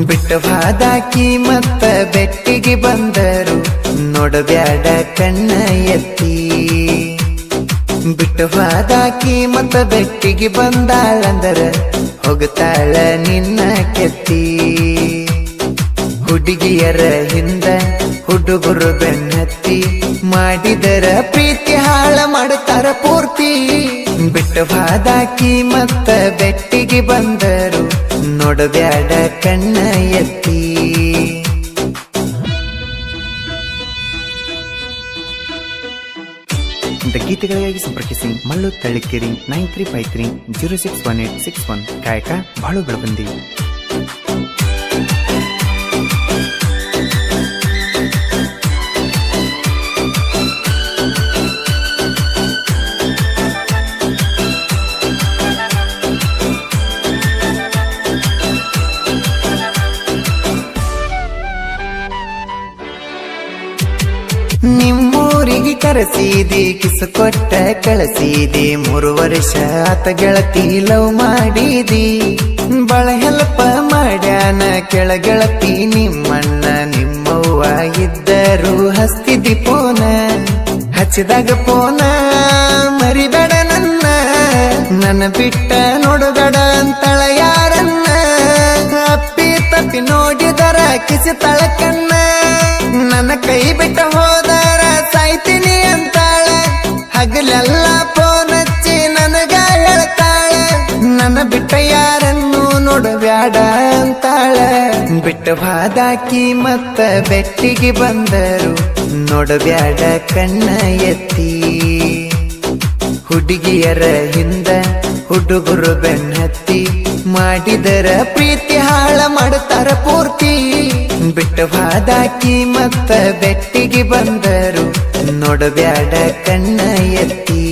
ಬಿಟ್ಟು ಹಾದಾಕಿ ಮತ್ತ ಬೆಟ್ಟಿಗೆ ಬಂದರು ನೋಡಬ್ಯಾಡ ಕಣ್ಣ ಎತ್ತಿ ಬಿಟ್ಟು ಹಾದಾಕಿ ಮತ್ತ ಬೆಟ್ಟಿಗೆ ಬಂದಾಳಂದರ ಹೋಗುತ್ತಾಳ ನಿನ್ನ ಕೆತ್ತಿ ಹುಡುಗಿಯರ ಹಿಂದ ಹುಡುಗರು ಬೆನ್ನತ್ತಿ ಮಾಡಿದರ ಪ್ರೀತಿ ಹಾಳ ಮಾಡುತ್ತಾರ ಪೂರ್ತಿ ಬಿಟ್ಟು ಹಾದಾಕಿ ಮತ್ತ ಬೆಟ್ಟಿಗೆ ಬಂದರು ನೋಡಬ್ಯಾಡ ಕಣ್ಣ ಎತ್ತಿ ಇಂಥ ಗೀತೆಗಳಿಗಾಗಿ ಸಂಪರ್ಕಿಸಿ ಮಲ್ಲು ತಳ್ಳಿಕೇರಿ 9353061861 ಗಾಯಕ ಬಾಳು ಬೆಳಬಂದಿ. ನಿಮ್ಮೂರಿಗೆ ಕರೆಸಿದಿ ಕಿಸು ಕೊಟ್ಟ ಕಳಿಸಿದಿ 3 ವರ್ಷ ಆತ ಗೆಳತಿ ಲವ್ ಮಾಡಿದಿ ಬಳ ಹೆಲ್ಪ ಮಾಡ್ಯಾನ ಕೆಳಗೆಳತಿ ನಿಮ್ಮಣ್ಣ ನಿಮ್ಮವ್ವ ಇದ್ದರು ಹಸ್ತಿದಿ ಪೋನ ಹಚ್ಚಿದಾಗ ಪೋನ ಮರಿಬೇಡ ನನ್ನ ಬಿಟ್ಟ ನೋಡುಬೇಡ ಅಂತಳ ಯಾರನ್ನ ಅಪ್ಪಿ ತಪ್ಪಿ ನೋಡಿದರ ಕಿಸಿ ತಳಕನ್ನ ನನ್ನ ಕೈ ಬಿಟ್ಟ ಹೋದರ ಸಾಯ್ತೀನಿ ಅಂತಾಳ ಹಗಲೆಲ್ಲ ಫೋನ್ ಹಚ್ಚಿ ನನಗ ಹೇಳ್ತಾಳ ನನ್ನ ಬಿಟ್ಟ ಯಾರನ್ನು ನೋಡಬ್ಯಾಡ ಅಂತಾಳ ಬಿಟ್ಟ ಹಾದಾಕಿ ಮತ್ತ ಬೆಟ್ಟಿಗೆ ಬಂದರು ನೋಡಬ್ಯಾಡ ಕಣ್ಣ ಎತ್ತಿ ಹುಡುಗಿಯರ ಹಿಂದ ಹುಡುಗರು ಬೆನ್ನತ್ತಿ ಮಾಡಿದರ ಪ್ರೀತಿ ಹಾಳ ಮಾಡುತ್ತಾರ ಪೂರ್ತಿ ಬಿಟ್ಟು ಹಾದಾಕಿ ಮತ್ತ ಬೆಟ್ಟಿಗೆ ಬಂದರು ನೋಡಬ್ಯಾಡ ಕಣ್ಣ ಎತ್ತಿ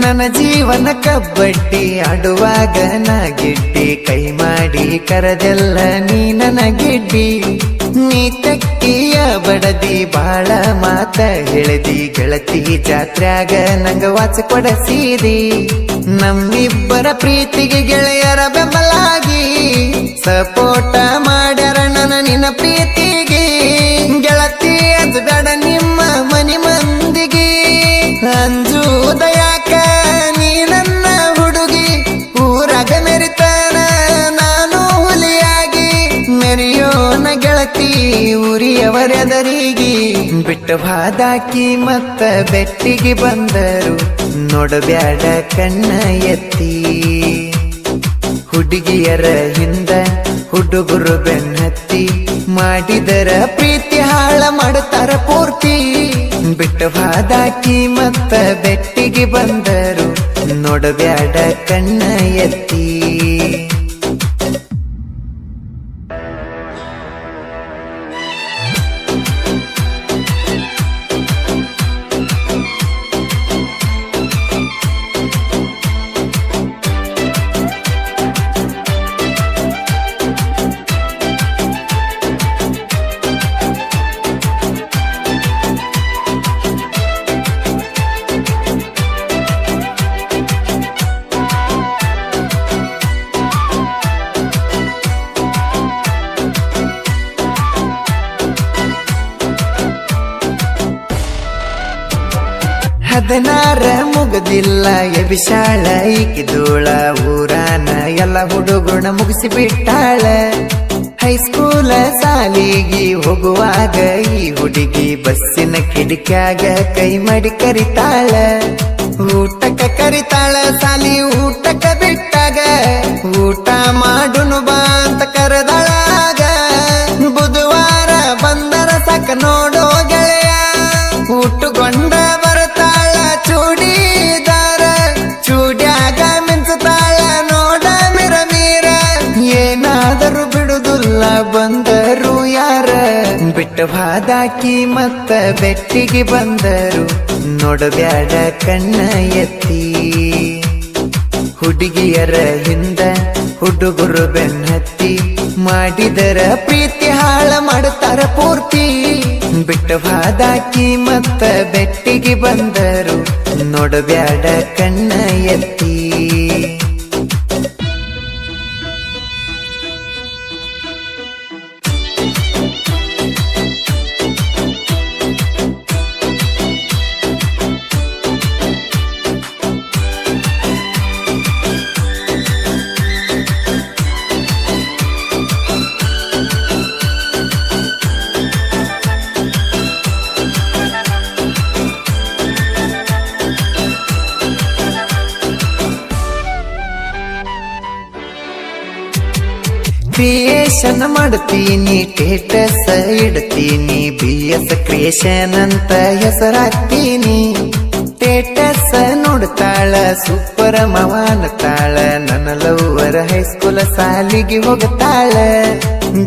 ನನ್ನ ಜೀವನ ಕಬಡ್ಡಿ ಆಡುವಾಗ ನಾ ಗಿಡ್ಡಿ ಕೈ ಮಾಡಿ ಕರದೆಲ್ಲ ನೀ ನನ್ನ ಗಿಡ್ಡಿ ನೀ ತಕ್ಕಿಯ ಬಡದಿ ಬಾಳ ಮಾತ ಹೇಳಿದಿ ಗೆಳತಿ ಜಾತ್ರ್ಯಾಗ ನಂಗ ವಾಚ ಕೊಡಸಿದಿ ನಮ್ಮಿಬ್ಬರ ಪ್ರೀತಿಗೆ ಗೆಳೆಯರ ಬೆಂಬಲಾಗಿ ಸಪೋಟ ಮಾಡ್ಯಾರ ನನ್ನ ನಿನ್ನ ಪ್ರೀತಿಗೆ ಗೆಳತಿ ಅದು ಬೇಡ ನಿಮ್ಮ ಮನಿ ಮಂದಿಗೆ ಅಂಜುದಯಾಕ ನೀ ನನ್ನ ಹುಡುಗಿ ಊರಾಗ ಮೆರಿತಾನ ನಾನು ಹುಲಿಯಾಗಿ ಮೆರಿಯೋನ ಗೆಳತಿ ಊರಿಯವರೆದರಿಗೆ ಬಿಟ್ಟು ಹಾದಾಕಿ ಮತ್ತ ಬೆಟ್ಟಿಗೆ ಬಂದರು ನೋಡಬ್ಯಾಡ ಕಣ್ಣ ಎತ್ತಿ ಹುಡುಗಿಯರ ಹಿಂದ ಹುಡುಗರು ಬೆನ್ನತ್ತಿ ಮಾಡಿದರ ಪ್ರೀತಿ ಹಾಳ ಮಾಡುತ್ತಾರ ಪೂರ್ತಿ ಬಿಟ್ಟು ಹಾದಾಕಿ ಮತ್ತ ಬೆಟ್ಟಿಗೆ ಬಂದರು ನೋಡಬ್ಯಾಡ ಕಣ್ಣ ಎತ್ತಿ ಹದನಾರ ಮುಗದಿಲ್ಲ ಎಬಿಸಾಳ ಈಕಿದೋಳ ಊರಾನ ಎಲ್ಲ ಹುಡುಗುಣ ಮುಗಿಸಿ ಬಿಟ್ಟಾಳ ಹೈಸ್ಕೂಲ ಸಾಲಿಗೆ ಹೋಗುವಾಗ ಈ ಹುಡುಗಿ ಬಸ್ಸಿನ ಕಿಡಿಕ್ಯಾಗ ಕೈ ಮಾಡಿ ಕರಿತಾಳ ಊಟಕ್ಕ ಕರಿತಾಳ ಸಾಲಿ ಊಟಕ್ಕ ಬಿಟ್ಟಾಗ ಊಟ ಮಾಡುನು ಬಾ ಅಂತ ಕರೆದಳಾಗ ಬುಧವಾರ ಬಂದರ ಸಾಕ ನೋಡೋ ಗೆಳೆಯ ಊಟಗೊಂಡ ನೋಡಲ್ಲ ಬಂದರು ಯಾರ ಬಿಟ್ಟ ಬಾದಾಕಿ ಮತ್ತ ಬೆಟ್ಟಿಗೆ ಬಂದರು ನೋಡಬ್ಯಾಡ ಕಣ್ಣ ಎತ್ತಿ ಹುಡುಗಿಯರ ಹಿಂದ ಹುಡುಗರು ಬೆನ್ನತ್ತಿ ಮಾಡಿದರ ಪ್ರೀತಿ ಹಾಳ ಮಾಡುತ್ತಾರ ಪೂರ್ತಿ ಬಿಟ್ಟ ಬಾದಾಕಿ ಮತ್ತ ಬೆಟ್ಟಿಗೆ ಬಂದರು ನೋಡಬ್ಯಾಡ ಕಣ್ಣ ಎತ್ತಿ ಕ್ರಿಯೇಷನ್ ಮಾಡ್ತೀನಿ ಸ್ಟೇಟಸ್ ಇಡ್ತೀನಿ BS ಕ್ರಿಯೇಷನ್ ಅಂತ ಹೆಸರಾಗ್ತೀನಿ ಸ್ಟೇಟಸ್ ನೋಡ್ತಾಳ ಸೂಪರ್ ಮವಾನತಾಳ ನನ್ನ ಲವ್ವರ ಹೈಸ್ಕೂಲ್ ಸಾಲಿಗೆ ಹೋಗ್ತಾಳ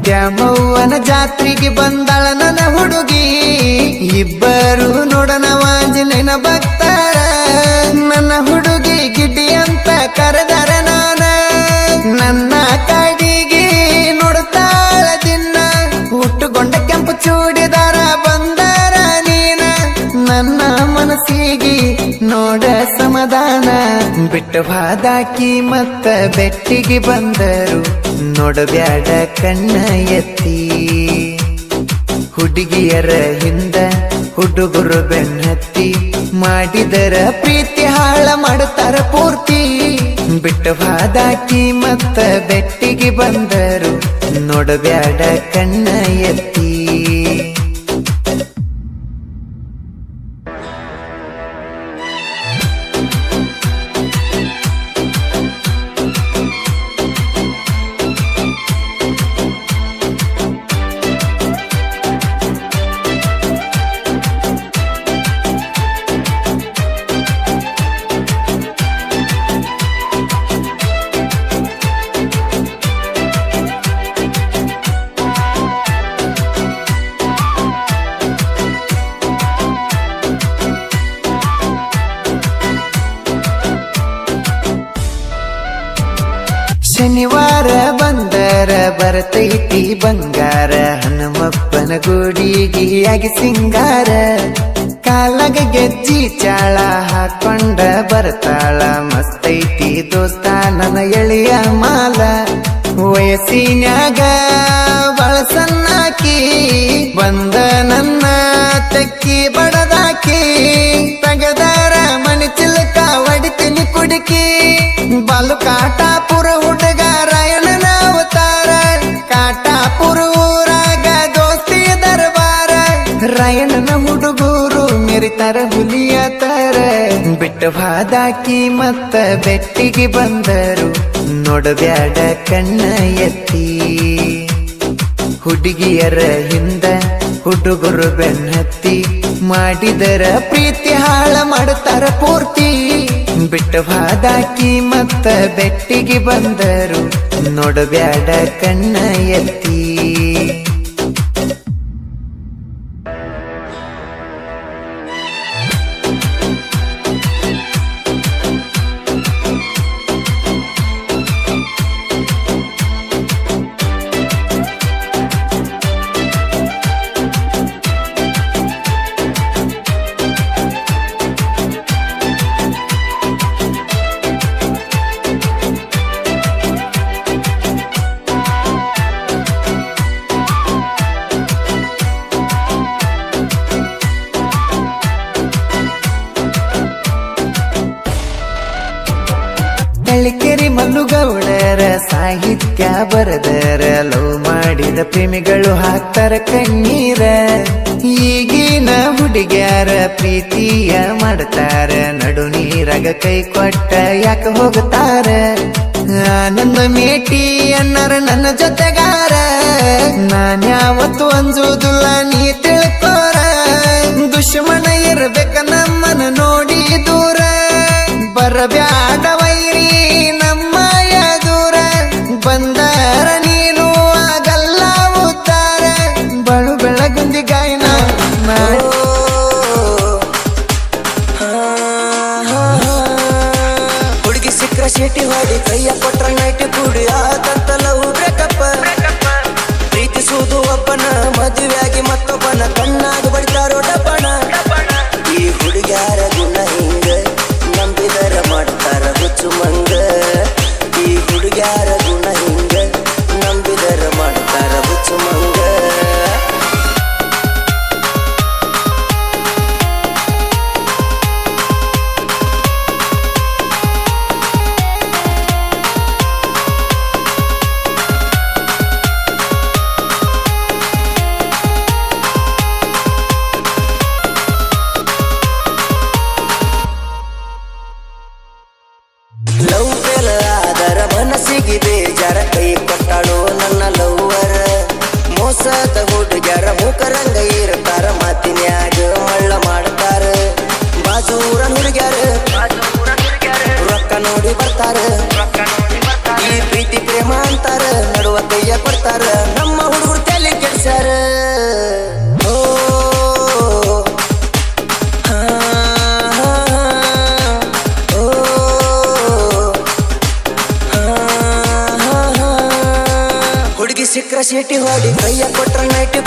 ದ್ಯಾಮವ್ವನ ಜಾತ್ರೆಗೆ ಬಂದಾಳ ನನ್ನ ಹುಡುಗಿ ಇಬ್ಬರು ನೋಡನವ ಆಂಜನೇಯನ ಭಕ್ತರ ನನ್ನ ಹುಡುಗಿ ಗಿಡ್ಡಿ ಅಂತ ಕರೆದಾರ ನಾನ ನನ್ನ ಕಾಡಿಗೆ ನೋಡ್ತಾಳ ದಿನ ಹುಟ್ಟುಕೊಂಡ ಕೆಂಪು ಚೂಡಿದಾರ ಬಂದಾರ ನೀನ ನನ್ನ ಮನಸ್ಸಿಗೆ ನೋಡ ಸಮಾಧಾನ ಬಿಟ್ಟ ಬಾದಾಕಿ ಮತ್ತ ಬೆಟ್ಟಿಗೆ ಬಂದರು ನೋಡಬ್ಯಾಡ ಕಣ್ಣ ಎತ್ತಿ ಹುಡುಗಿಯರ ಹಿಂದ ಹುಡುಗರು ಬೆನ್ನತ್ತಿ ಮಾಡಿದರ ಪ್ರೀತಿ ಹಾಳ ಮಾಡುತ್ತಾರ ಪೂರ್ತಿ ಬಿಟ್ಟ ಬಾದಾಕಿ ಮತ್ತ ಬೆಟ್ಟಿಗೆ ಬಂದರು ನೋಡಬ್ಯಾಡ ಕಣ್ಣ ಎತ್ತಿ ಶನಿವಾರ ಬಂದರ ಬರ್ತೈತಿ ಬಂಗಾರ ಹನುಮಪ್ಪನ ಗುಡಿಗಿಯಾಗಿ ಸಿಂಗಾರ ಕಾಲಗ ಗೆಜ್ಜಿ ಚಾಳ ಹಾಕೊಂಡ ಬರ್ತಾಳ ಮಸ್ತೈತಿ ದೋಸ್ತ ನನ್ನ ಎಳೆಯ ಮಾಲ ವಯಸ್ಸಿನ್ಯಾಗ ಬಳಸನ್ನಾಕಿ ಬಂದ ನನ್ನ ತಕ್ಕಿ ಬಡದಾಕಿ ತಗದಾರ ಮನಿ ಚಿಲಕ ಹೊಡಿತೀನಿ ಕುಡುಕಿ ಬಾಲು ಕಾಟಾಪುರ ಹುಡುಗ ರಾಯಣನ ಅವತಾರ ಕಾಟಾಪುರ ಊರಾಗ ದೋಸ್ತಿ ದರ್ಬಾರ ರಾಯಣನ ಹುಡುಗರು ಮೆರಿತಾರ ಹುಲಿಯ ತರ ಬಿಟ್ಟ ಬಾದಾಕಿ ಮತ್ತ ಬೆಟ್ಟಿಗೆ ಬಂದರು ನೋಡಬ್ಯಾಡ ಕಣ್ಣ ಎತ್ತಿ ಹುಡುಗಿಯರ ಹಿಂದ ಹುಡುಗರು ಬೆನ್ನತ್ತಿ ಮಾಡಿದರ ಪ್ರೀತಿ ಹಾಳ ಮಾಡುತ್ತಾರ ಪೂರ್ತಿ ಬಿಟ್ಟ ಬಾದಾಕಿ ಮತ್ತ ಬೆಟ್ಟಿಗೆ ಬಂದರು ನೋಡಬ್ಯಾಡ ಕಣ್ಣ ಎತ್ತಿ ತಳಿಕೆರೆ ಮಲ್ಲುಗೌಡರ ಸಾಹಿತ್ಯ ಬರದರ ಲವ್ ಮಾಡಿದ ಪ್ರೇಮಿಗಳು ಹಾಕ್ತಾರ ಕಣ್ಣೀರ ಈಗಿನ ಹುಡುಗ್ಯಾರ ಪ್ರೀತಿಯ ಮಾಡ್ತಾರ ನಡು ನೀರಾಗ ಕೈ ಕೊಟ್ಟ ಯಾಕ ಹೋಗ್ತಾರ ಆನಂದ ಮೇಟಿ ಅನ್ನರ ನನ್ನ ಜೊತೆಗಾರ ನಾನ್ಯಾವತ್ತು ಅಂಜುದಿಲ್ಲ ನೀ ತಿಳ್ಕೋರ ದುಶ್ಮನ ಇರ್ಬೇಕ ನಮ್ಮನ ನೋಡಿ ದೂರ ಬರಬ್ಯಾಡ ವೈರಿ ನಮ್ಮ ಎದುರ ಬಂದರ ನೀನು ಆಗಲ್ಲ ನಡುವ ಕೈಯ ಕೊಡ್ತಾರ ನಮ್ಮ ಹುಡುಗರು ತಲೆ ಕೆಡ್ಸಾರ ಓ ಹುಡುಗಿ ಸಿಕ್ಕ್ರ ಸೀಟಿ ಹೊಡಿ ಕೈಯ ಕೊಟ್ರ ನೈಟ್